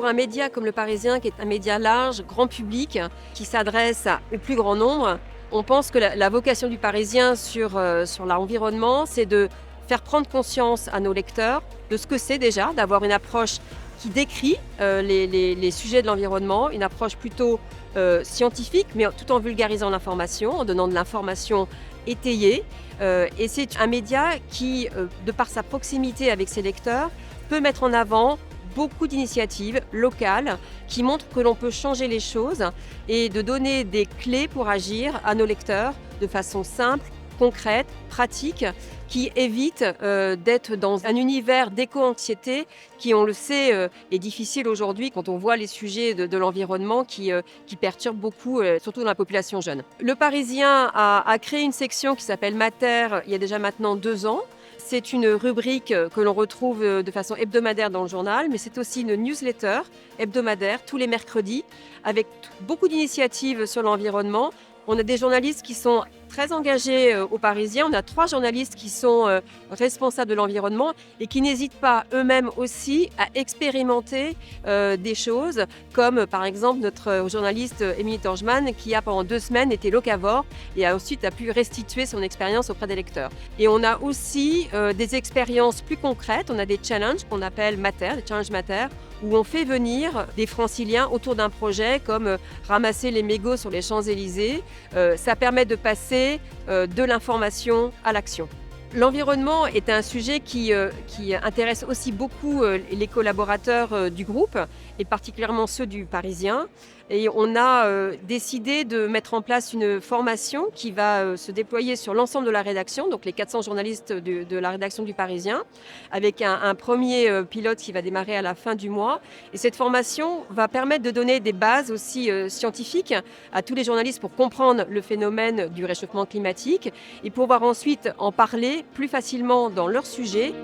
Pour un média comme Le Parisien, qui est un média large, grand public, qui s'adresse au plus grand nombre, on pense que la vocation du Parisien sur l'environnement, c'est de faire prendre conscience à nos lecteurs de ce que c'est déjà, d'avoir une approche qui décrit les sujets de l'environnement, une approche plutôt scientifique, mais tout en vulgarisant l'information, en donnant de l'information étayée. Et c'est un média qui, de par sa proximité avec ses lecteurs, peut mettre en avant beaucoup d'initiatives locales qui montrent que l'on peut changer les choses et de donner des clés pour agir à nos lecteurs de façon simple, concrète, pratique, qui évite d'être dans un univers d'éco-anxiété qui, on le sait, est difficile aujourd'hui quand on voit les sujets de l'environnement qui perturbent beaucoup, surtout dans la population jeune. Le Parisien a créé une section qui s'appelle Mater il y a déjà maintenant 2 ans. C'est une rubrique que l'on retrouve de façon hebdomadaire dans le journal, mais c'est aussi une newsletter hebdomadaire tous les mercredis avec beaucoup d'initiatives sur l'environnement. On a des journalistes qui sont très engagés au Parisien. On a 3 journalistes qui sont responsables de l'environnement et qui n'hésitent pas eux-mêmes aussi à expérimenter des choses, comme par exemple notre journaliste Émilie Torgeman qui a pendant 2 semaines été locavore et ensuite a pu restituer son expérience auprès des lecteurs. Et on a aussi des expériences plus concrètes. On a des challenges qu'on appelle Mater, des challenges Mater, où on fait venir des franciliens autour d'un projet comme ramasser les mégots sur les Champs-Élysées. Ça permet de passer de l'information à l'action. L'environnement est un sujet qui intéresse aussi beaucoup les collaborateurs du groupe, et particulièrement ceux du Parisien. Et on a décidé de mettre en place une formation qui va se déployer sur l'ensemble de la rédaction, donc les 400 journalistes de la rédaction du Parisien, avec un premier pilote qui va démarrer à la fin du mois. Et cette formation va permettre de donner des bases aussi scientifiques à tous les journalistes pour comprendre le phénomène du réchauffement climatique et pouvoir ensuite en parler plus facilement dans leur sujet.